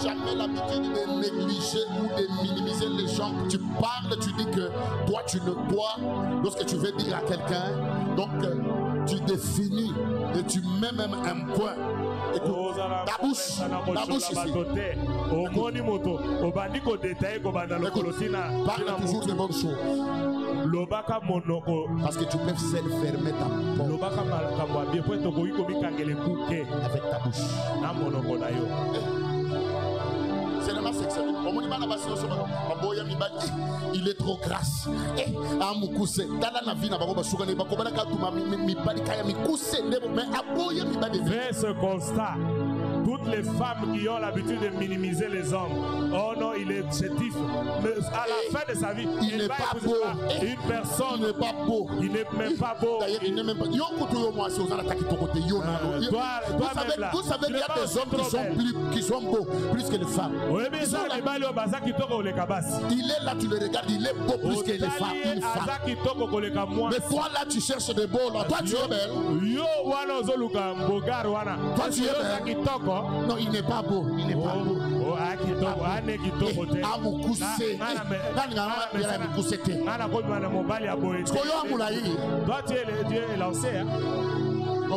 A: jamais l'habitude de négliger ou de minimiser les gens. Tu parles, tu dis que toi tu ne dois, lorsque tu veux dire à quelqu'un, donc tu définis et tu mets même un point. Écoute, ta bouche ici. Parle toujours de bonnes choses. Parce que tu peux seul fermer ta porte avec ta bouche. Il est trop grasse.
B: Fais ce constat. Toutes les femmes qui ont l'habitude de minimiser les hommes, oh non, il est chétif. Mais à la fin de sa vie,
A: il n'est pas beau.
B: Une personne,
A: il n'est pas beau.
B: Il n'est même pas beau.
A: D'ailleurs, il n'est même pas. Vous savez qu'il y a des hommes qui sont beaux plus que les femmes.
B: Il est
A: là, tu le regardes, il est beau plus que les femmes. Une femme. Mais toi là, tu cherches des beaux là. Toi, tu es belle. Toi, tu es belle. Non, il n'est pas beau. Il n'est pas beau.
B: Toi, tu es Dieu est lancé. Oh,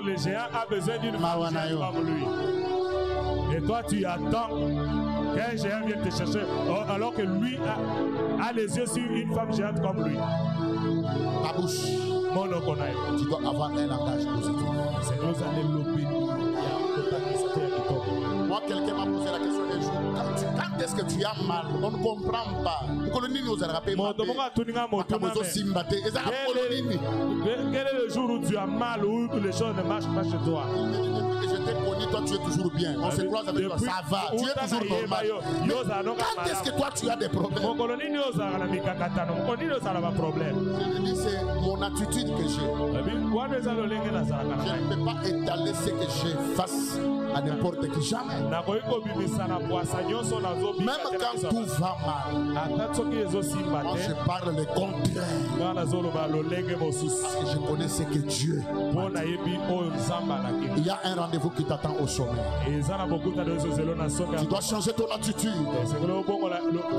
B: le géant a besoin d'une femme comme lui. Et toi, tu attends qu'un géant vienne te chercher, alors que lui a les yeux sur une femme géante comme lui.
A: Ta bouche, tu dois avoir un langage positif. Moi, quelqu'un m'a posé la question un jour. Quand est-ce que tu as mal? On ne comprend pas.
B: Quel est le jour où tu as mal, où les choses ne marchent pas chez toi?
A: Je t'ai connu, toi tu es toujours bien. On se croise avec toi, ça va. Tu es toujours normal. Mais quand est-ce que toi tu as des problèmes? Je dis, c'est mon attitude que j'ai. Je ne peux pas étaler ce que j'ai face à n'importe qui, jamais. Même quand tout va mal, moi je parle le contraire. Parce que je connais ce que Dieu m'a dit. Il y a un rendez-vous qui t'attend au sommet. Tu dois changer ton attitude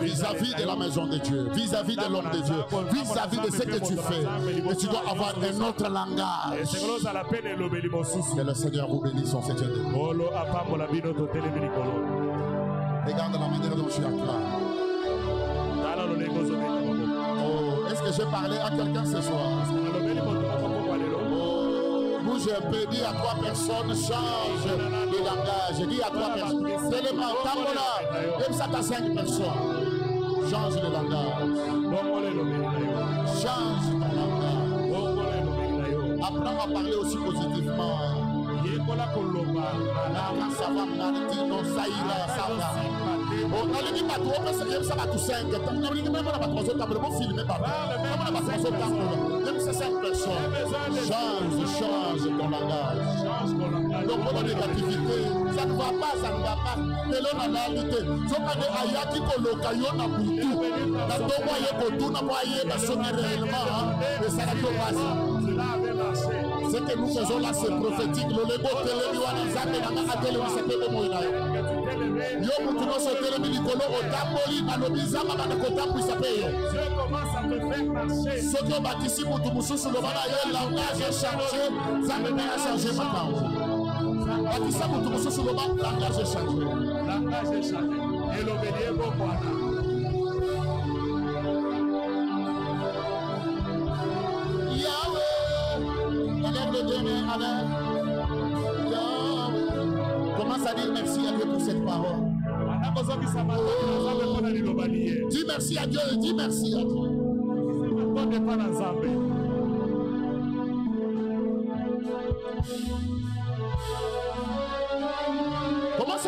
A: vis-à-vis de la maison de Dieu, vis-à-vis de l'homme de Dieu, vis-à-vis de ce que tu fais. Et tu dois avoir un autre langage. Que le Seigneur vous bénisse en cette année. Regarde la manière dont tu acclames. Oh, est-ce que j'ai parlé à quelqu'un ce soir? Bouge un peu, dis à 3 personnes, change de langage. Dis à 3 personnes. Tellement, tambola, même ça à 5 personnes. Change de langage. Change de langage. Apprends à parler aussi positivement. Quand ça va mardi, non, ça ira, ça va. On a dit pas trop, parce que ça va tout 5. On a dit même pas 3 autres, on va filmer pas. On a pas 3 autres, même c'est 5 personnes. Change ton langage. Donc pour la négativité, ça ne va pas, ça ne va pas. Mais là, on a la réalité. Si on a des ayaki qu'on locaille, on a boutou. Dans ton moyen, qu'on tourne, on va y sonner réellement. Mais ça n'a pas passé. Ce que nous faisons là, c'est prophétique. Le Lego Télémiwana Zambé n'a pas attelé au CP de Moïna. Yo, pour tout le monde, Téléminicolo, au Tamboli, à l'Obizama, à l'Okotam, puis ça paye.
B: Dieu commence à te faire marcher.
A: Ce qui est bâti pour tout le monde, le langage est changé. Zambé n'a changé maintenant. Bâti ça pour tout le monde, le langage est changé.
B: Langage est changé. Et l'obédier beaucoup.
A: Commence à dire merci à Dieu pour cette parole. Dis merci à Dieu, dis merci à Dieu.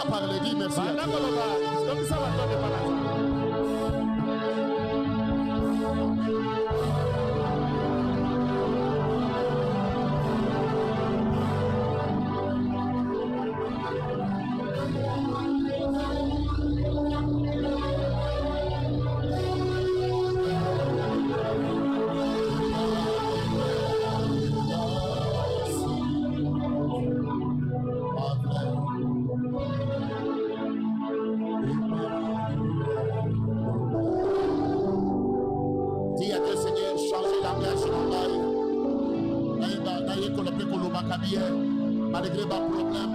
A: à parler, dis merci à Dieu. Dis à Dieu, Seigneur, change le langage sur mon bail. Malgré ma problème,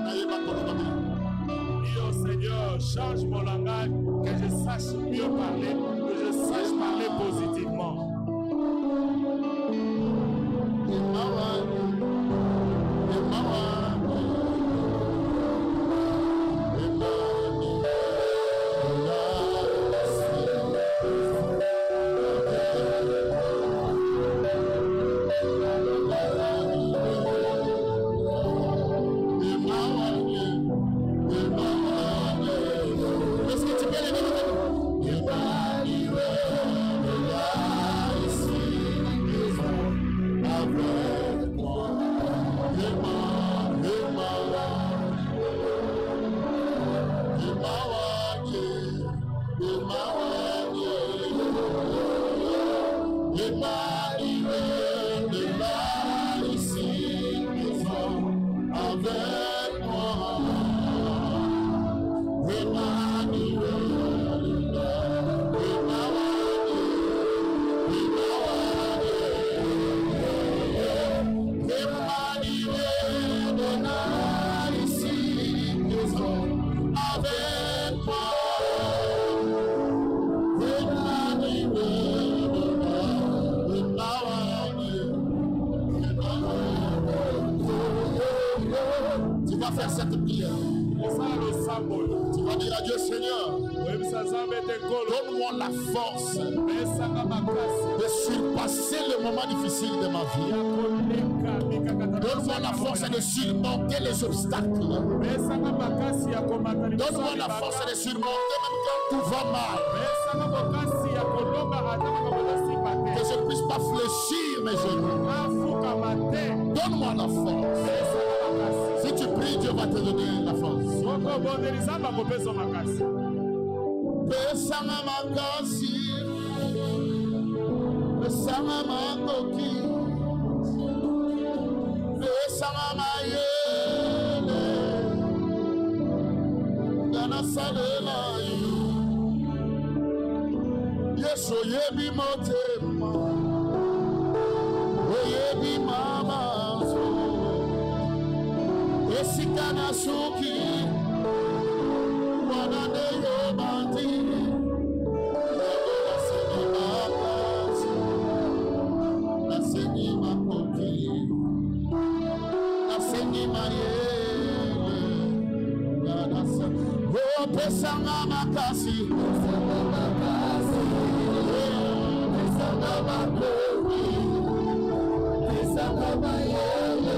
B: dis au Seigneur, change mon langage, que je sache mieux parler, que je sache parler positivement.
A: Faire cette prière. Tu vas dire à Dieu, Seigneur, donne-moi la force de surpasser le moment difficile de ma vie. Donne-moi la force de surmonter les obstacles. Donne-moi la force de surmonter même quand tout va mal. Que je ne puisse pas fléchir mes genoux. Donne-moi la force. Si tu pries, Dieu va te donner la force. Besanga makasi, besanga makoki, besanga mayele, ngana salela yo. Yeso yebi motema, oyebi mama zo. Esikana suki, wanane yo bandi, yagola seni makasi, na seni makoki, na seni mayele, na seni. Oh, pesanga makasi, pesanga makasi, pesanga makoki, pesanga mayele.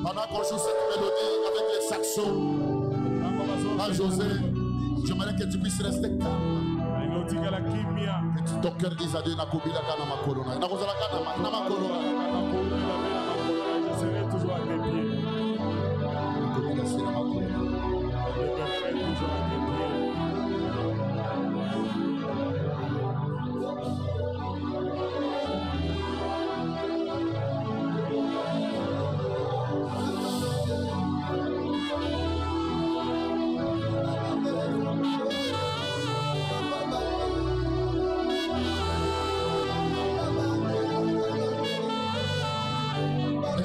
A: Pendant qu'on joue cette mélodie avec les saxos, à José, j'aimerais que tu puisses rester calme. Que ton cœur dise à Dieu,
B: je serai toujours à tes pieds. Je serai toujours à tes pieds.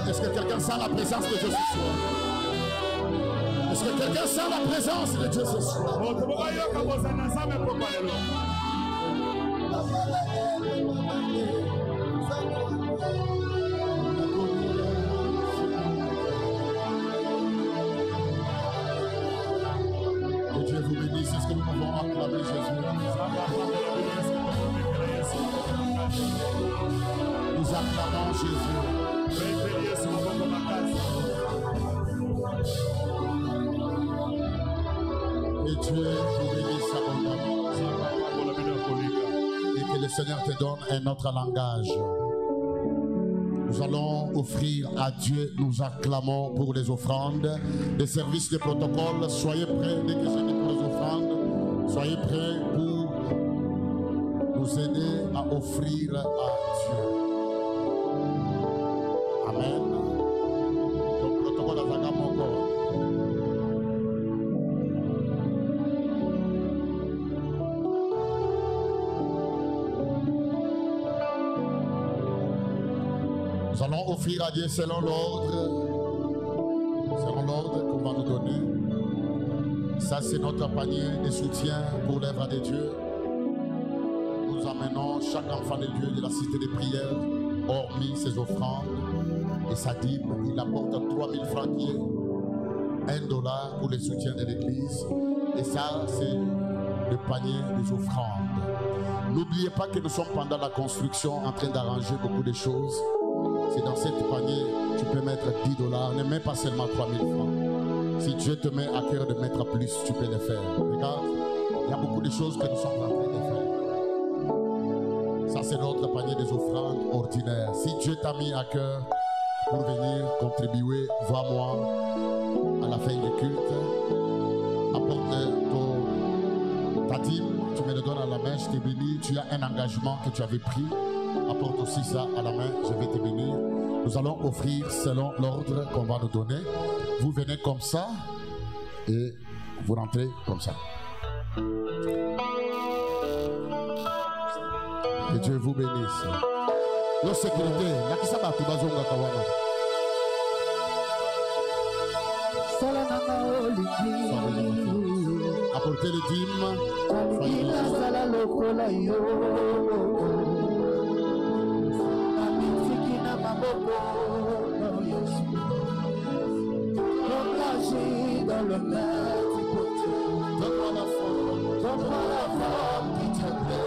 A: Est-ce que quelqu'un sent la présence de Dieu ce soir? Est-ce que quelqu'un sent la présence de Dieu ce soir? Que Dieu vous bénisse. Est-ce que nous pouvons acclamer Jésus? Nous acclamons Jésus. Et Dieu vous bénisse abondamment. Et que le Seigneur te donne un autre langage. Nous allons offrir à Dieu, nous acclamons pour les offrandes, les services de protocole. Soyez prêts dès que je dis pour les offrandes. Soyez prêts pour nous aider à offrir à Dieu. Amen. Donc, protocole à Zagamoko. Nous allons offrir à Dieu selon l'ordre qu'on va nous donner. Ça, c'est notre panier de soutien pour l'œuvre de Dieu. Nous amenons chaque enfant de Dieu de la cité des prières, hormis ses offrandes et sa dîme. Il apporte 3000 francs qui est $1 pour le soutien de l'église. Et ça, c'est le panier des offrandes. N'oubliez pas que nous sommes pendant la construction en train d'arranger beaucoup de choses. C'est dans cette panier, tu peux mettre $10. Ne mets pas seulement 3000 francs. Si Dieu te met à cœur de mettre plus, tu peux le faire. Regarde, il y a beaucoup de choses que nous sommes en train de faire. Ça, c'est notre panier des offrandes ordinaires. Si Dieu t'a mis à cœur pour venir contribuer, vois-moi à la fin du culte. Apporte ta dîme, tu me le donnes à la main, je te bénis. Tu as un engagement que tu avais pris. Apporte aussi ça à la main, je vais te bénir. Nous allons offrir selon l'ordre qu'on va nous donner. Vous venez comme ça et vous rentrez comme ça. Que Dieu vous bénisse. Nos sécurité, la qui s'abat tout bazonga kawana. Apportez les dîmes. Dans le maître côté, donne-moi la forme qui te plaît.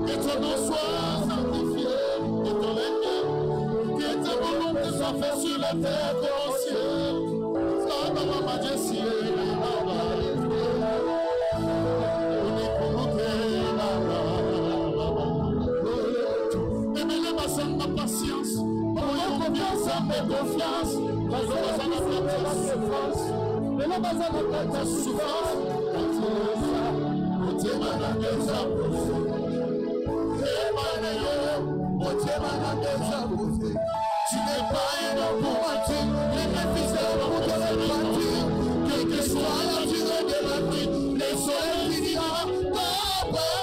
A: Que ton nom soit sanctifié, que ton règne, que ta volonté soit faite sur la terre comme au ciel. Patience, confiance, tu n'es pas un homme pour mentir, les méfiseurs pour te faire mentir. Quelle que soit la durée de la nuit, les soleils finira par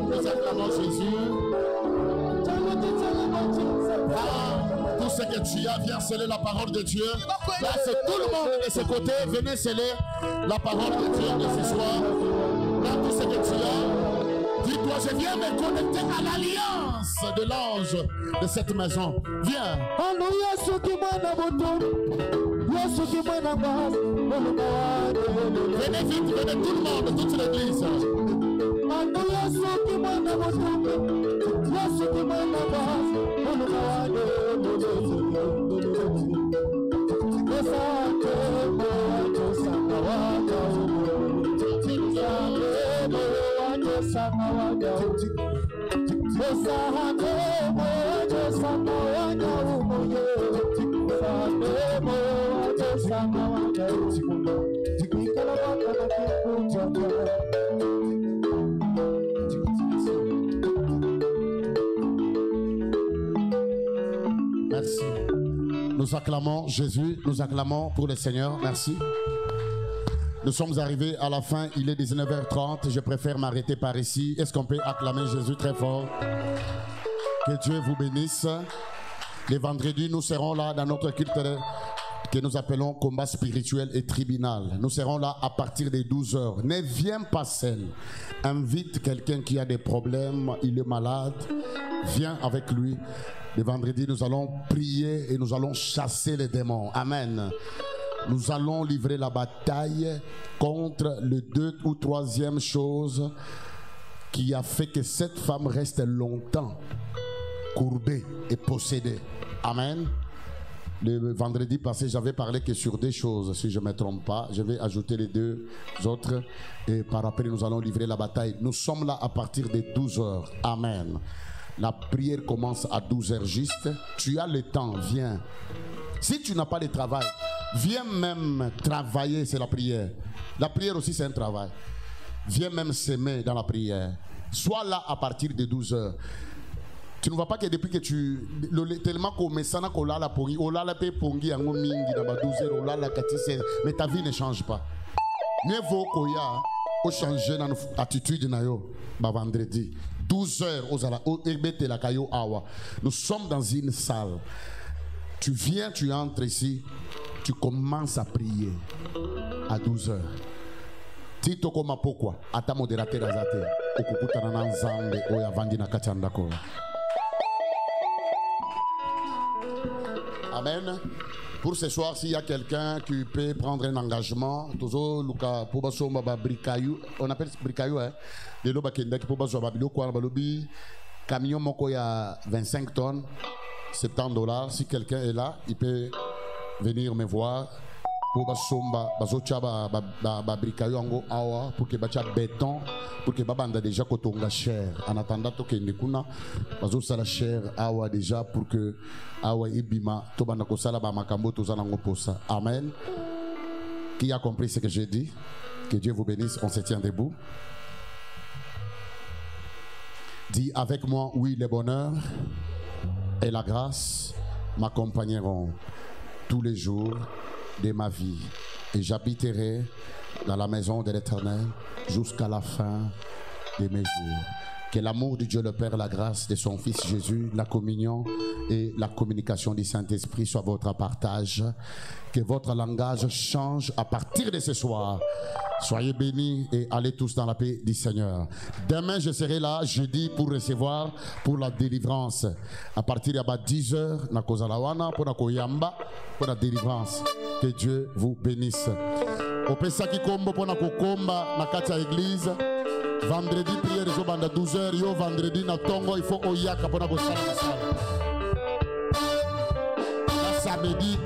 A: nous acclamons Jésus. Tout ce que tu as, viens sceller la parole de Dieu. Là, c'est tout le monde de ce côté. Venez sceller la parole de Dieu de ce soir. Là, tout ce que tu as, dis-toi, je viens me connecter à l'alliance de l'ange de cette maison. Viens. Venez vite, venez tout le monde, toute l'église. Merci. Nous acclamons Jésus, nous acclamons pour le Seigneur. Merci. Nous sommes arrivés à la fin, il est 19h30, je préfère m'arrêter par ici. Est-ce qu'on peut acclamer Jésus très fort? Que Dieu vous bénisse. Les vendredis, nous serons là dans notre culte que nous appelons combat spirituel et tribunal. Nous serons là à partir des 12h. Ne viens pas seul. Invite quelqu'un qui a des problèmes, il est malade. Viens avec lui. Le vendredi, nous allons prier et nous allons chasser les démons. Amen. Nous allons livrer la bataille contre le 2 ou 3e chose qui a fait que cette femme reste longtemps courbée et possédée. Amen. Le vendredi passé, j'avais parlé que sur des choses, si je ne me trompe pas. Je vais ajouter les 2 autres. Et par après, nous allons livrer la bataille. Nous sommes là à partir de 12h. Amen. La prière commence à 12h juste. Tu as le temps, viens. Si tu n'as pas de travail, viens même travailler, c'est la prière. La prière aussi, c'est un travail. Viens même s'aimer dans la prière. Sois là à partir de 12h. Tu ne vois pas que depuis que tu... Tellement qu'on met ça, qu'on a la pongi, on a la paix pongi, on a mingi dans 12h, on a la 16, mais ta vie ne change pas. Mieux vaut qu'il y a Au changer notre attitude vendredi 12h nous sommes dans une salle. Tu viens, tu entres ici, tu commences à prier à 12h. Tito koma pourquoi ata modérateur azate okukutana na nzambe oya vandi na kati ya ndako. Amen. Pour ce soir, s'il y a quelqu'un qui peut prendre un engagement, on appelle bricaillou, hein? Camion moko ya 25 tonnes, $70. Si quelqu'un est là, il peut venir me voir. Pour que bacha béton pour que babanda déjà kotonga cher en attendant que ndekuna bazo sala cher awa déjà pour que awa ibima to banda ko sala ba makambo to zana ngoposa. Amen. Qui a compris ce que j'ai dit? Que Dieu vous bénisse. On se tient debout. Dis avec moi: oui, le bonheur et la grâce m'accompagneront tous les jours de ma vie, et j'habiterai dans la maison de l'Éternel jusqu'à la fin de mes jours. Que l'amour de Dieu le Père, la grâce de son Fils Jésus, la communion et la communication du Saint-Esprit soient votre partage. Que votre langage change à partir de ce soir. Soyez bénis et allez tous dans la paix du Seigneur. Demain, je serai là, jeudi, pour recevoir pour la délivrance. À partir de 10h, na kozalawana pour na koyamba pour la délivrance. Que Dieu vous bénisse. Au Pesaki Kombo pour na kokomba na katia église. Vendredi prière zo banda 12h, yo vendredi na tongo il faut oyaka pour na kosala na sala. Na samedi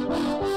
C: Thank you.